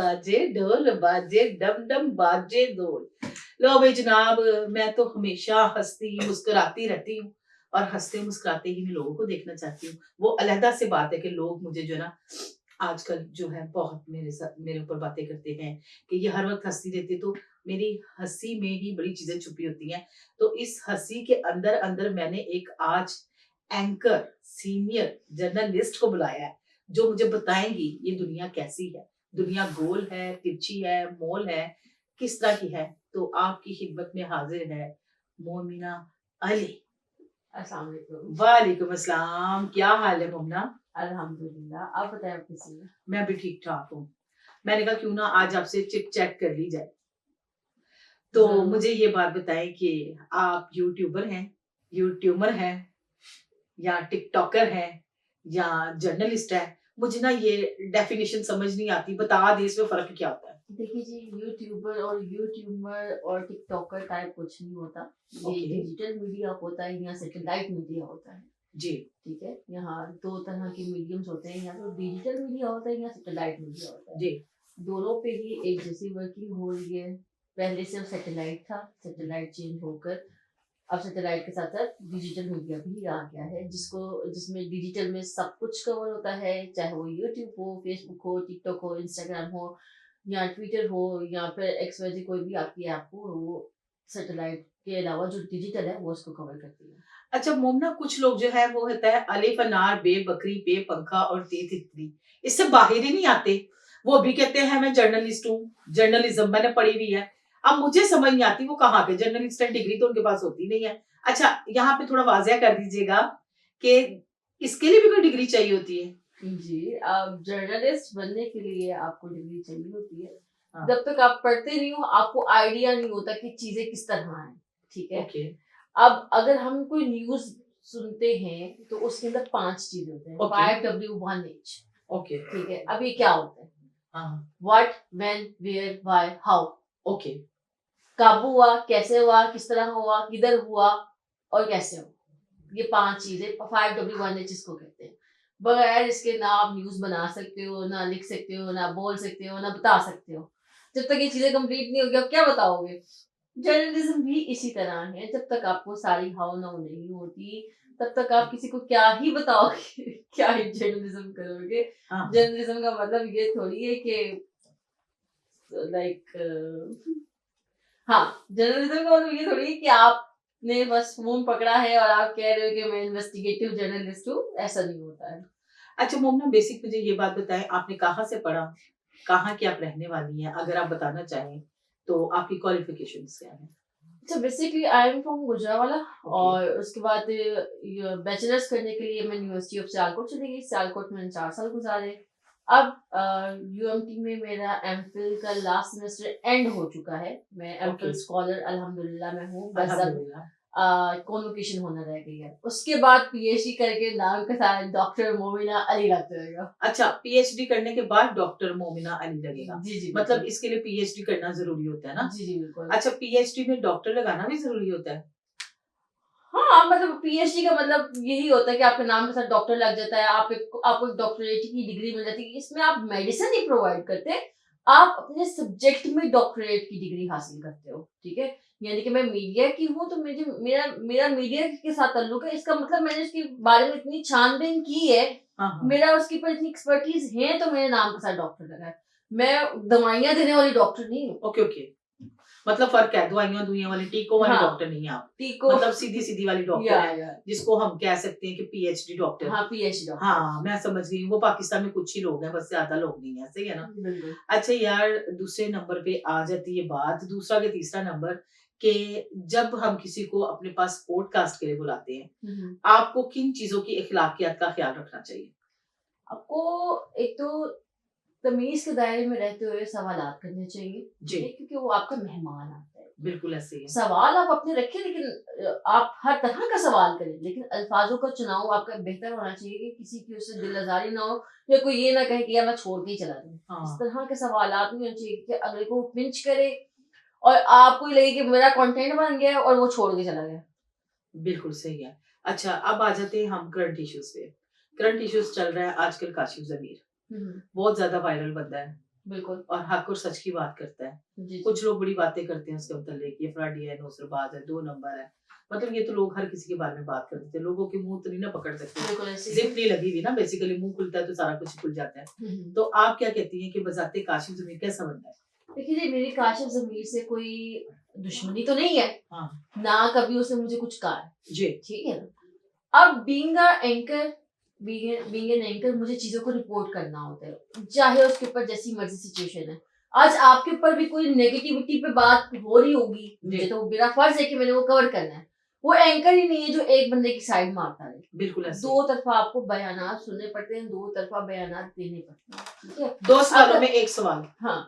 बाजे ढोल बाजे डम डम बाजे ढोल। लो भाई जनाब, मैं तो हमेशा हंसती मुस्कुराती रहती हूँ और हंसते मुस्कुराते ही मैं लोगों को देखना चाहती हूँ। वो अलहदा से बात है कि लोग मुझे जो है ना आजकल जो है बहुत मेरे ऊपर बातें करते हैं कि ये हर वक्त हंसती रहती है, तो मेरी हंसी में ही बड़ी चीजें छुपी होती हैं। तो इस हंसी के अंदर अंदर मैंने एक आज एंकर सीनियर जर्नलिस्ट को बुलाया है जो मुझे बताएंगी ये दुनिया कैसी है। दुनिया गोल है, तिरछी है, मोल है, किस तरह की है। तो आपकी खिदमत में हाजिर है मोमिना अली। अस्सलाम वालेकुम। वालेकुम अस्सलाम। क्या हाल है मोमिना? अल्हम्दुलिल्लाह। आप बताएं, आप कैसी हैं? मैं भी ठीक ठाक हूँ। मैंने कहा क्यों ना आज आपसे चिट चैट कर ली जाए। तो जरूर। मुझे ये बात बताएं कि आप यूट्यूबर हैं, यूट्यूबर हैं, या टिकटॉकर है, या जर्नलिस्ट है? मुझे ना ये डेफिनेशन समझ नहीं आती, बता दे इसमें फर्क क्या होता है? देखिए जी, यूट्यूबर और यूट्यूबर और टिकटॉकर टाइप कुछ नहीं होता। ये ओके। डिजिटल मीडिया होता है या सैटेलाइट मीडिया होता है। जी। ठीक है, यहाँ दो तरह के मीडियम्स होते हैं, या तो डिजिटल मीडिया होता है या सैटेलाइट मीडिया होता है। जी। दोनों पे ही एक जैसी वर्किंग हो रही है। पहले सिर्फ सैटेलाइट था, सैटेलाइट चेंज होकर अब सैटेलाइट के साथ साथ डिजिटल मीडिया भी आ गया है, जिसमें डिजिटल में सब कुछ कवर होता है, चाहे वो यूट्यूब हो, फेसबुक हो, टिकटॉक हो, इंस्टाग्राम हो, या ट्विटर हो, या फिर एक्सवाईजी कोई भी आपकी ऐप हो, वो सैटेलाइट के अलावा जो डिजिटल है वो उसको कवर करती है। अच्छा मोमना, कुछ लोग जो है वो होता है अलिफ अनार बे बकरी पे पंखा और ते तितली, इससे बाहर ही नहीं आते। वो भी कहते हैं मैं जर्नलिस्ट हूँ, जर्नलिज्म मैंने पढ़ी हुई है। अब मुझे समझ नहीं आती वो कहाँ के जर्नलिस्ट है, डिग्री तो उनके पास होती नहीं है। अच्छा, यहाँ पे थोड़ा वाजिया कर दीजिएगा कि इसके लिए भी कोई डिग्री चाहिए होती है? जी, अब जर्नलिस्ट बनने के लिए आपको डिग्री चाहिए होती है। हाँ। जब तक आप पढ़ते नहीं हो आपको आइडिया नहीं होता कि चीजें किस तरह हैं। ठीक है। ओके। अब अगर हम कोई न्यूज सुनते हैं तो उसके अंदर 5 चीजें होते हैं, ओके। 5W1H। ओके। ठीक है, अब ये क्या होता है? हाँ। What, when, where, why, how. Okay. कब हुआ, कैसे हुआ, किस तरह हुआ, किधर हुआ, और कैसे हुआ। ये 5 चीजें 5W1H इसको कहते हैं। बगैर इसके ना आप न्यूज बना सकते हो, ना लिख सकते हो, ना बोल सकते हो, ना बता सकते हो। जब तक ये चीजें कंप्लीट नहीं होगी आप क्या बताओगे। जर्नलिज्म भी इसी तरह है, जब तक आपको सारी हाउ नाउ नहीं होती तब तक आप किसी को क्या ही बताओगे क्या ही जर्नलिज्म करोगे। हाँ। जर्नलिज्म का मतलब ये थोड़ी है कि लाइक हाँ, जर्नलिज्म का मतलब ये थोड़ी है कि आपने बस फोन पकड़ा है और आप कह रहे हो कि मैं इन्वेस्टिगेटिव जर्नलिस्ट हूँ, ऐसा नहीं होता है। अच्छा मोमना, बेसिक मुझे ये बात बताएं, आपने कहाँ से पढ़ा, कहाँ की आप रहने वाली हैं, अगर आप बताना चाहें तो आपकी क्वालिफिकेशंस क्या है? अच्छा, basically I am from Gujranwala. Okay. और उसके बाद बैचलर्स करने के लिए मैं यूनिवर्सिटी ऑफ सियालकोट चली गई। सियालकोट में 4 साल गुजारे। अब यूएमटी में मेरा एमफिल का लास्ट सेमेस्टर एंड हो चुका है। मैं ओके। एमफिल स्कॉलर अल्हम्दुलिल्लाह में हूँ, बस अब अल्हम्दुलिल्लाह। कॉन्वोकेशन होना रह गई है। उसके बाद पीएचडी करके नाम के साथ डॉक्टर मोमिना अली लग जाएगा। अच्छा, पीएचडी करने के बाद डॉक्टर मोमिना अली लगेगा? जी जी मतलब बिल्कुल। इसके लिए पीएचडी करना जरूरी होता है ना? जी जी बिल्कुल। अच्छा, पीएचडी में डॉक्टर लगाना भी जरूरी होता है? हाँ, मतलब पीएचडी का मतलब यही होता है कि आपके नाम के साथ डॉक्टर लग जाता है, आपको एक डॉक्टरेट की डिग्री मिल जाती है। इसमें आप मेडिसिन नहीं प्रोवाइड करते, आप अपने सब्जेक्ट में डॉक्टरेट की डिग्री हासिल करते हो। ठीक है, यानी कि मैं मीडिया की हूँ तो मुझे मेरा मेरा मीडिया के साथ ताल्लुक है। इसका मतलब मैंने उसके बारे में इतनी छानबीन की है, हाँ हाँ। मेरा उसके ऊपर इतनी एक्सपर्टीज है, तो मेरे नाम के साथ डॉक्टर लगा है। मैं दवाइयाँ देने वाली डॉक्टर नहीं हूँ। Okay okay. मतलब फर्क है, दवाइयां दुइयां वाली टीकों वाली हाँ, डॉक्टर नहीं है आप? टीको मतलब सीधी सीधी वाली डॉक्टर है, या जिसको हम कह सकते हैं कि पीएचडी डॉक्टर। हाँ, पीएचडी डॉक्टर। हाँ, मैं समझ गई। वो पाकिस्तान में कुछ ही लोग हैं, बस ज्यादा लोग नहीं है, सही है ना? बिल्कुल। अच्छा यार, दूसरे नंबर पे आ जाती है बात, दूसरा के तीसरा नंबर कि जब हम किसी को अपने पास पॉडकास्ट के लिए बुलाते हैं, आपको किन चीजों की अखलाकियात का ख्याल रखना चाहिए? आपको एक तो तमीज के दायरे में रहते हुए सवालात करने चाहिए। जी। ठीक है, क्योंकि वो आपका मेहमान आता है। बिल्कुल ऐसे ही है। सवाल आप अपने रखें, लेकिन आप हर तरह का सवाल करें, लेकिन अल्फाजों का चुनाव आपका बेहतर होना चाहिए कि किसी की उससे दिल आजारी ना हो, या कोई ये ना कहे कि यार मैं छोड़ के ही चला जाऊँ। इस हाँ। तरह के सवालात नहीं होने चाहिए कि अगले को पिंच करे और आपको लगे कि मेरा कंटेंट बन गया और वो छोड़ के चला गया। बिल्कुल सही है। अच्छा, अब आ जाते हैं हम करंट इश्यूज पे। करंट इश्यूज चल रहा है आजकल, काशिफ जमीर बहुत ज्यादा वायरल बंदा है। बिल्कुल और हक और सच की बात करता है। जी कुछ लोग बड़ी बातें करते हैं उसके मुतल्लिक, ये फ्रॉडी है, नौसरबाज है, 2 नंबर है। मतलब ये तो लोग हर किसी के बारे में बात कर देते हैं। लोगों के मुँह तो नहीं ना पकड़ सकते। बिल्कुल ऐसे ही ज़िप नहीं लगी हुई ना, बेसिकली मुँह खुलता है तो सारा कुछ खुल जाता है। हम्म। तो आप क्या कहती हैं कि बज़ाते काशिफ़ ज़मीर कैसा बंदा है? देखिए जी, मेरी काशिफ ज़मीर से कोई दुश्मनी तो नहीं है, हाँ, ना कभी उसने मुझे कुछ कहा है, जी, ठीक है ना। अब बीइंग एन एंकर मुझे चीजों को रिपोर्ट करना होता है, चाहे उसके ऊपर जैसी मर्जी सिचुएशन है। आज आपके ऊपर भी कोई नेगेटिविटी पे बात हो रही होगी, मुझे जी, तो मेरा फर्ज है कि मैंने वो कवर करना है। वो एंकर ही नहीं है जो एक बंदे की साइड मारता रहे। बिल्कुल ऐसे ही। दो तरफा आपको बयानात सुनने पड़ते हैं, दो तरफा बयानात देने पड़ते हैं, ठीक है। 2 सवालों अगर में 1 सवाल। हाँ,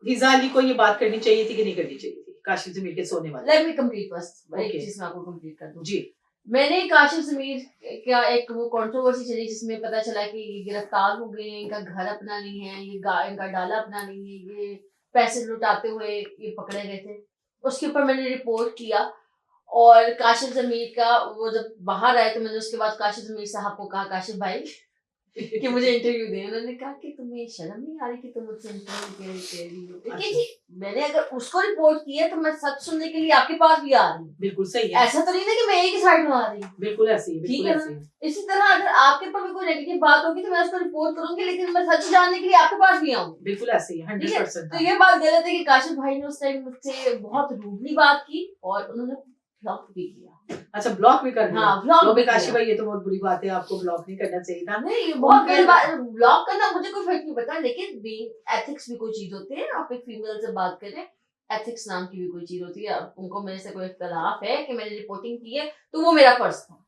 हिज़ा अली को ये बात करनी चाहिए थी कि नहीं करनी चाहिए थी? काशिफ़ ज़मीर के सोने वाले। लेट मी कंप्लीट फर्स्ट, एक ओके, चीज मैं आपको कंप्लीट कर दूं। जी, मैंने काशिफ ज़मीर का एक वो कंट्रोवर्सी चली जिसमें पता चला कि ये गिरफ्तार हो गए हैं, इनका घर अपना नहीं है, इनका डाला अपना नहीं है, ये पैसे लुटाते हुए ये पकड़े गए थे। उसके ऊपर मैंने रिपोर्ट किया और काशिफ ज़मीर का वो जब बाहर आए तो मैंने उसके बाद काशिफ ज़मीर साहब को कहा, काशिफ भाई कि मुझे इंटरव्यू दें। उन्होंने कहा कि तुम्हें शर्म नहीं आ रही कि तुम मुझसे इंटरव्यू कह रही हो? देखिए अच्छा, जी, मैंने अगर उसको रिपोर्ट किया तो मैं सच सुनने के लिए आपके पास भी आ रही हूँ। बिल्कुल सही है। ऐसा तो नहीं ना कि मैं एक ही साइड में आ रही हूँ। बिल्कुल ऐसे ही, ठीक बिल्कुल है ना? ऐसे ही। इसी तरह अगर आपके ऊपर भी कोई नेगेटिव बात होगी तो मैं उसको रिपोर्ट करूंगी, लेकिन मैं सच जानने के लिए आपके पास भी आऊंगी। बिल्कुल ऐसे ही, ठीक है? 100% तो हाँ। ये बात गलत है कि काशिफ भाई ने उस टाइम मुझसे बहुत रूडली बात की और उन्होंने ब्लॉक भी किया। अच्छा, ब्लॉक भी कर दिया? हाँ, ब्लॉक लो भी भी काशिफ़ किया। भाई ये तो बहुत बुरी बात है, आपको ब्लॉक नहीं करना चाहिए था। नहीं, ये बहुत उनके गलत बात, ब्लॉक करना मुझे कोई फर्क नहीं पड़ता, लेकिन बीइंग एथिक्स भी कोई चीज होती है। आप एक फीमेल से बात करें, एथिक्स नाम की भी कोई चीज होती है। अब उनको मेरे से कोई इख्तलाफ है कि मैंने रिपोर्टिंग की है तो वो मेरा फर्ज था।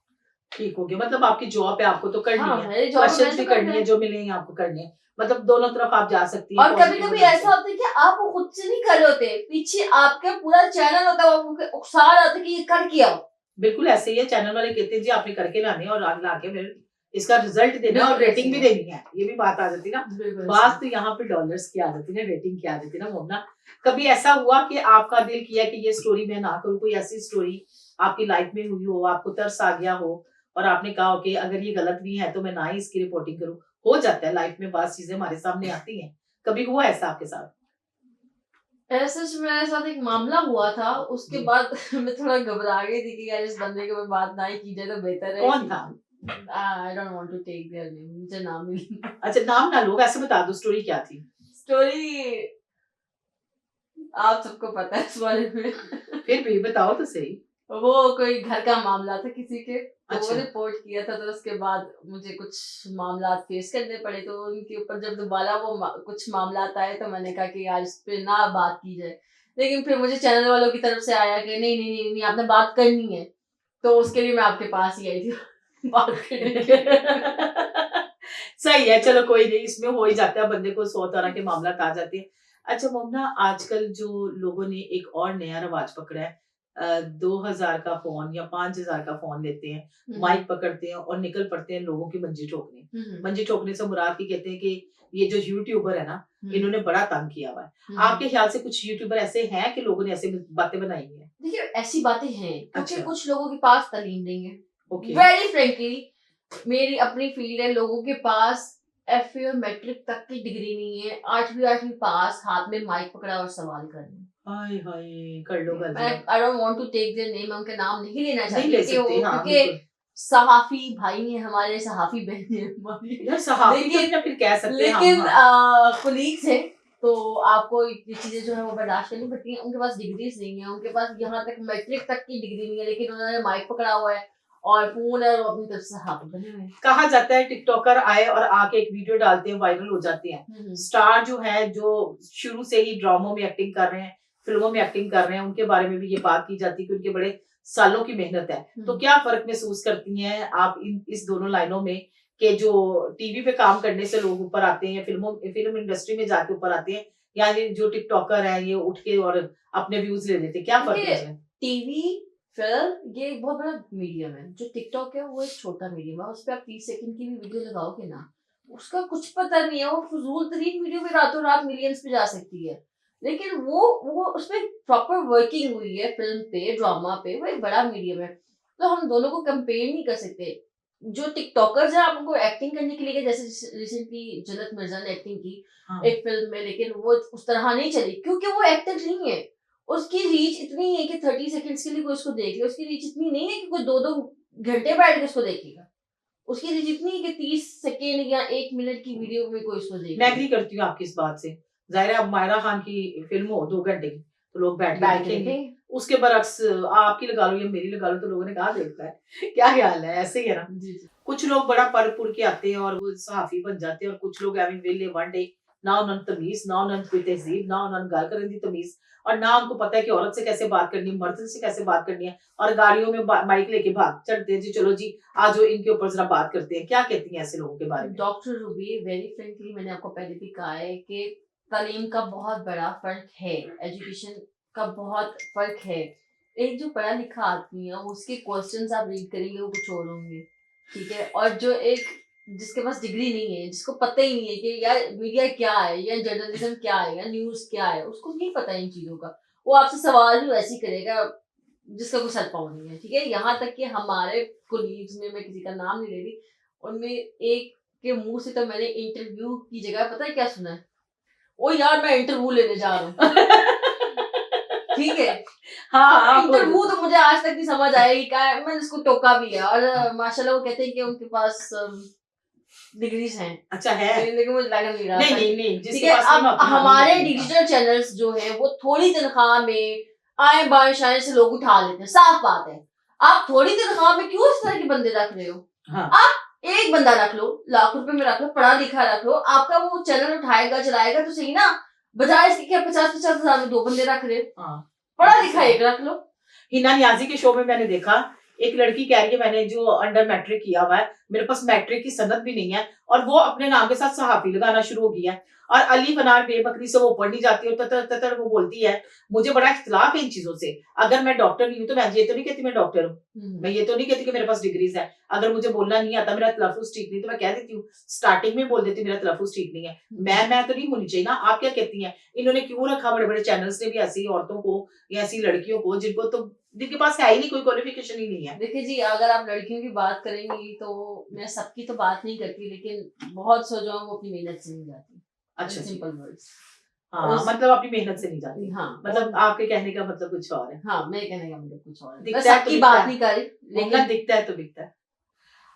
ठीक हो गया, मतलब आपकी जॉब है, आपको तो करनी हाँ, है। मेरी जॉब है, क्वेश्चंस मैंने भी तो करना करनी है, है। जो मिलेंगे आपको करने हैं। मतलब दोनों तरफ आप जा सकती हैं, और कभी पॉजिटिव और कभी नेगेटिव। ऐसा होता है कि आप वो खुद से नहीं कर रहे होते, पीछे आपका पूरा चैनल होता है, वो उकसा रहा होता है कि ये कर किया हो। बिल्कुल ऐसे ही है, चैनल वाले कहते हैं जी आपने करके लाने हैं और लाके फिर इसका रिजल्ट देना है और बिल्कुल ऐसे रेटिंग भी ही है। देनी है। ये भी बात आ जाती है ना। बिल्कुल ऐसे बात ही। तो यहाँ पे डॉलर्स की आ जाती है ना, रेटिंग की आ जाती है ना मोमना। कभी ऐसा हुआ कि आपका दिल किया कि ये स्टोरी मैं ना करूँ, कोई ऐसी स्टोरी आपकी लाइफ में हुई हो, आपको तरस आ गया हो और आपने कहा हो कि अगर ये गलत भी है तो मैं ना ही इसकी रिपोर्टिंग करूँ। हो जाता है लाइफ में, बात चीजें हमारे सामने आती हैं। कभी हुआ ऐसा आपके साथ? ऐसे मेरे साथ एक मामला हुआ था, उसके जी। बाद मैं थोड़ा घबरा गई थी कि यार इस बंदे के में बात ना ही की जाए तो बेहतर है कौन कि था? I don't want to take their name, मुझे नाम नहीं। अच्छा, नाम ना लो, वैसे बता दो स्टोरी क्या थी? स्टोरी आप सबको पता है इस बारे में। फिर भी बताओ तो सही। वो कोई घर का मामला था किसी के, तो वो अच्छा, रिपोर्ट किया था, तो उसके बाद मुझे कुछ मामला फेस करने पड़े, तो उनके ऊपर जब दोबारा वो कुछ मामला आए तो मैंने कहा कि यार इस पे ना बात की जाए। लेकिन फिर मुझे चैनल वालों की तरफ से आया कि नहीं नहीं नहीं नहीं आपने बात करनी है, तो उसके लिए मैं आपके पास ही आई थी बात करने के लिए। सही है, चलो कोई नहीं, इसमें हो ही जाता है, बंदे को 100 तरह के मामला आ जाते हैं। अच्छा मोमना, आजकल जो लोगों ने एक और नया रिवाज पकड़ा है, 2000 का फ़ोन या 5000 का फ़ोन लेते हैं, माइक पकड़ते हैं और निकल पड़ते हैं लोगों की मंजी ठोकने। मंजी ठोकने से मुराद ये कहते हैं कि ये जो यूट्यूबर है ना, इन्होंने बड़ा तंग किया हुआ है। आपके ख्याल से कुछ यूट्यूबर ऐसे हैं कि लोगों ने ऐसे बातें बनाई हैं? देखिए ऐसी बातें हैं क्योंकि अच्छा, कुछ लोगों के पास तालीम नहीं है। ओके, वेरी फ्रेंकली मेरी अपनी फील्ड है, लोगों के पास एफए और मैट्रिक तक की डिग्री नहीं है, 8वीं पास, हाथ में माइक पकड़ा और सवाल कर रहे हैं। हाय हाय! कर लो कर मैं दिया। I don't want to take their name, मैं उनके नाम नहीं लेना नहीं चाहती ले कि सकते, वो, हाँ, क्योंकि बिल्कुल। सहाफी भाई हैं हमारे, सहाफी बहन है हमारी। यार सहाफ़ी तो लेकिन अपना फिर कह सकते हैं हम, लेकिन हाँ। कोलीग्स हैं, तो आपको ये चीजें जो है वो बर्दाश्त करनी पड़ती हैं। उनके पास डिग्रीज नहीं है, उनके पास यहाँ तक मैट्रिक तक की डिग्री नहीं है, लेकिन उन्होंने माइक पकड़ा हुआ है और फोन है और वो अपनी तरफ से सहाफी बने हुए हैं। कहा जाता है टिकटॉकर आए और आके एक वीडियो डालते हैं, वायरल हो जाते हैं। स्टार जो है, जो शुरू से ही ड्रामों में एक्टिंग कर रहे हैं, फिल्मों में एक्टिंग कर रहे हैं, उनके बारे में भी ये बात की जाती है कि उनके बड़े सालों की मेहनत है। तो क्या फ़र्क महसूस करती हैं आप इस दोनों लाइनों में, कि जो टीवी पे काम करने से लोग ऊपर आते हैं या फ़िल्म इंडस्ट्री में जाके ऊपर आते हैं, या ये जो टिकटॉकर हैं, ये उठ के और अपने व्यूज़ ले लेते हैं, क्या फ़र्क है देखिए इसमें? टीवी फिल्म ये एक बहुत बड़ा मीडियम है, जो टिकटॉक है वो एक छोटा मीडियम है। उस पर आप 30 सेकंड की भी वीडियो लगाओगे ना, उसका कुछ पता नहीं है, वो फजूल तरीन वीडियो भी रातों रात मिलियंस पे जा सकती है। लेकिन वो उसमें प्रॉपर वर्किंग हुई है, फिल्म पे ड्रामा पे, वो एक बड़ा मीडियम है। तो हम दोनों को कंपेयर नहीं कर सकते। जो टिकटॉकर्स हैं आप उनको एक्टिंग करने के लिए, जैसे रिसेंटली जन्नत मिर्जा ने एक्टिंग की हाँ एक फिल्म में, लेकिन वो उस तरह नहीं चली क्योंकि वो एक्टर नहीं है। उसकी रीच इतनी है कि 30 सेकंड्स के लिए कोई उसको देख ले, उसकी रीच इतनी नहीं है कि कोई 2-2 घंटे बैठ के उसको देखेगा। उसकी रीच इतनी है कि 30 सेकंड या 1 मिनट की वीडियो में कोई उसको देख मैं ले। एग्री करती हूँ आपकी इस बात से। ज़ाहिर है अब मायरा खान की फ़िल्म हो 2 घंटे की, तो लोग बैठ के बैठ के देखेंगे। देखेंगे। उसके बरअक्स आपकी लगा लो या मेरी लगा लो तो लोगों ने कहाँ देखना है। क्या ख्याल है? ऐसे ही है ना? जी, जी। कुछ लोग बड़ा पढ़-पुढ़ के आते हैं और वो सहाफ़ी बन जाते हैं और कुछ लोग ਐਵੇਂ ਵਿਹਲੇ ਵਾਂਢੇ, ना उन्होंने तमीज़, ना उन्होंने कोई तहज़ीब, ना उन्होंने गल करने दी तमीज़ और ना उनको पता है कि औरत से कैसे बात करनी है, मर्द से कैसे बात करनी है और गाड़ियों में माइक लेके भाग चढ़ते हैं जी चलो जी आ जाओ इनके ऊपर ज़रा बात करते हैं। क्या कहती हैं ऐसे लोगों के बारे में? डॉक्टर रूबी, वेरी फ्रेंकली मैंने आपको पहले भी कहा है कि तालीम का बहुत बड़ा फ़र्क है, एजुकेशन का बहुत फ़र्क है। एक जो पढ़ा लिखा आदमी है उसके क्वेश्चंस आप रीड करेंगे वो कुछ और होंगे, ठीक है? और जो एक जिसके पास डिग्री नहीं है, जिसको पता ही नहीं है कि यार मीडिया क्या है या जर्नलिज्म क्या है या न्यूज़ क्या है, उसको नहीं पता इन चीज़ों का। वो आपसे सवाल भी वैसे ही करेगा जिसका कोई सर पाँव नहीं है, ठीक है? यहाँ तक कि हमारे कोलीग्स में, मैं किसी का नाम नहीं ले रही, उनमें एक के मुँह से तो मैंने इंटरव्यू की जगह पता है क्या सुना है? "ओ यार मैं इंटरव्यू लेने जा रहा हूँ।" ठीक है? हाँ, अब हाँ, बोल इंटरव्यू तो मुझे आज तक नहीं समझ आया कि क्या है, मैंने उसको टोका भी है और माशाल्लाह वो कहते हैं कि उनके पास डिग्रीज़ हैं। अच्छा है। लेकिन मुझे लग नहीं रहा नहीं, था। नहीं, नहीं, ठीक जिसके है, पास नहीं अब होती ना, नहीं हमारे होती। हाँ, डिजिटल चैनल्स जो हैं वो थोड़ी तनख्वाह में आए-बाएँ-शाएँ से लोग उठा लेते हैं, साफ बात है। आप थोड़ी तनख्वाह में क्यों इस तरह के बंदे रख रहे हो? हाँ, आप एक बंदा रख लो, लाख रुपए में रख लो, पढ़ा-लिखा रख लो, आपका वो चैनल उठाएगा, चलाएगा तो सही ना। बजाय इसके कि आप 50-50 हज़ार में 2 बंदे रख रहे हो। हाँ। पढ़ा-लिखा एक रख लो। हिना नियाज़ी के शो में मैंने देखा, एक लड़की कह रही है मैंने जो अंडर मैट्रिक किया हुआ है, मेरे पास मैट्रिक की सनद भी नहीं है और वो अपने नाम के साथ सहाफ़ी लगाना शुरू हो गई है और अली फनार बेबकरी से वो पढ़नी जाती है और ततर-ततर वो बोलती है, मुझे बड़ा इख्तिलाफ़ है इन चीज़ों से। अगर मैं डॉक्टर नहीं हूँ, तो मैं ये तो नहीं कहती मैं डॉक्टर हूँ। मैं ये तो नहीं कहती कि मेरे पास डिग्रीज़ हैं। अगर मुझे बोलना नहीं आता, मेरा तलफ़्फ़ुज़ ठीक नहीं, तो मैं कह देती हूँ, स्टार्टिंग में बोल देती हूँ मेरा तलफ़्फ़ुज़ ठीक नहीं है। मैं तो नहीं होनी चाहिए ना, आप क्या कहती हैं? इन्होंने क्यों रखा बड़े-बड़े चैनल्स ने भी ऐसी औरतों को या ऐसी लड़कियों को जिनके पास है ही नहीं, कोई क्वालिफ़िकेशन ही नहीं है। देखिए जी, अगर आप लड़कियों की बात करेंगी तो मैं सबकी तो बात नहीं करती, लेकिन बहुत सो जो हैं वो अपनी मेहनत से नहीं जाती। अच्छा इन जी। Simple words. हाँ, उस मतलब अपनी मेहनत से नहीं जाती। हाँ, और मतलब आपके कहने का मतलब कुछ और है। हाँ, मेरे कहने का मतलब कुछ और है। मैं दिखता है तो सबकी बिकता बात है। नहीं कर रही, मोमना लेकिन दिखता है तो बिकता है।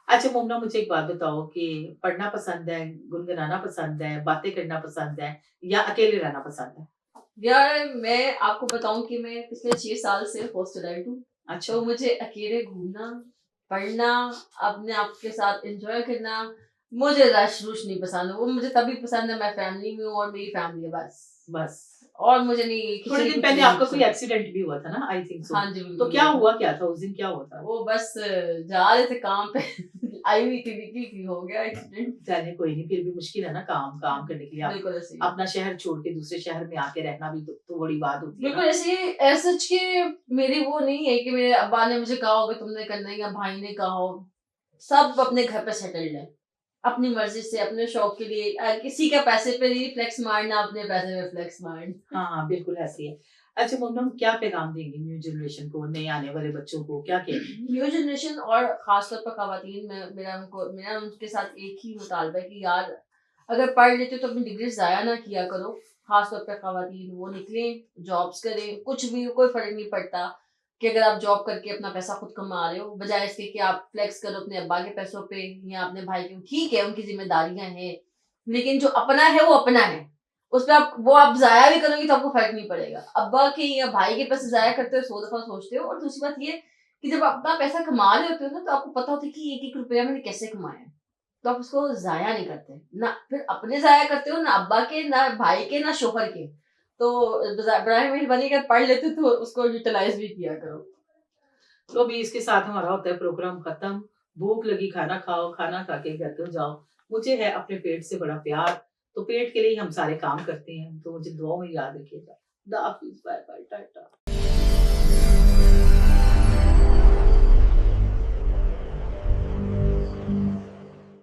अच्छा मोमना मुझे एक बात बताओ कि पढ़ना पसंद है, गुनगुनाना पसंद है, बातें करना पसंद है या अकेले रहना पसंद है? यार मैं आपको बताऊँ कि मैं पिछले 6 साल से हॉस्टलाइट हूँ। अच्छा, तो मुझे अकेले घूमना, पढ़ना, अपने आप के साथ एन्जॉय करना, मुझे रश-रुश नहीं पसंद। वो मुझे तभी पसंद है मैं फैमिली में हूँ और मेरी फैमिली है बस। बस। और मुझे नहीं थोड़े दिन खिचड़ी-पिचड़ी पहले नहीं आपका कोई पसंद। एक्सीडेंट भी हुआ था ना आई थिंक सो। हाँ जी, तो बिल्कुल क्या हुआ था। हुआ क्या था? उस दिन क्या हुआ था? वो बस जा रहे थे काम पे आई हुई थी, निकली थी, हो गया एक्सीडेंट। चलिए कोई नहीं, फिर भी मुश्किल है ना काम करने के लिए आप बिल्कुल ऐसे ही। अपना शहर छोड़ के दूसरे शहर में आके रहना भी तो बड़ी बात होती है बिल्कुल ना। ऐसे ही एज़ सच कि मेरी वो नहीं है कि मेरे अब्बा ने मुझे कहा होगा तुमने करना है या भाई ने कहा हो। सब अपने घर पे सेटल्ड हैं। अपनी मर्ज़ी से, अपने शौक के लिए किसी के पैसे पे नहीं फ्लेक्स मारना, अपने पैसे पे फ्लेक्स मारना। हाँ, हाँ, बिल्कुल ऐसे ही है। अच्छा मोमना क्या पैगाम देंगी न्यू जनरेशन को, नए आने वाले बच्चों को क्या कहेंगी? न्यू जनरेशन और ख़ास तौर पर ख़वातीन में मेरा उनके साथ एक ही मुतालबा है कि यार अगर पढ़ लेते हो तो अपनी डिग्री ज़ाया ना किया करो। ख़ास तौर पे ख़वातीन वो निकलें, जॉब्स करें, कुछ भी कोई फ़र्क नहीं पड़ता कि अगर आप जॉब करके अपना पैसा खुद कमा रहे हो, बजाय इसके कि आप फ्लेक्स करो अपने अब्बा के पैसों पे या अपने भाई के। ठीक है, उनकी ज़िम्मेदारियाँ हैं, लेकिन जो अपना है वो अपना है। उसपे आप ज़ाया भी करोगी तो आपको फ़र्क नहीं पड़ेगा। अब्बा के या भाई के पैसे ज़ाया करते हो 100 दफ़ा सोचते हो और दूसरी बात ये कि जब आप अपना पैसा कमा रहे होते हो ना, तो आपको पता होता है कि एक-एक रुपया मैंने कैसे कमाया है। तो आप उसको ज़ाया नहीं करते। ना फिर अपने ज़ाया करते हो, ना अब्बा के, ना भाई के, ना शौहर के। तो बराए मेहरबानी अगर पढ़ लेते हो तो उसको यूटिलाइज़ भी किया करो। तो अभी इसके साथ हमारा होता है प्रोग्राम खत्म। भूख लगी खाना खाओ, खाना खा के घर को जाओ। मुझे है अपने पेट से बड़ा प्यार, तो पेट के लिए ही हम सारे काम करते हैं। तो मुझे दुआओं में याद रखिएगा। खुदा हाफिज़, बाय बाय, टाटा।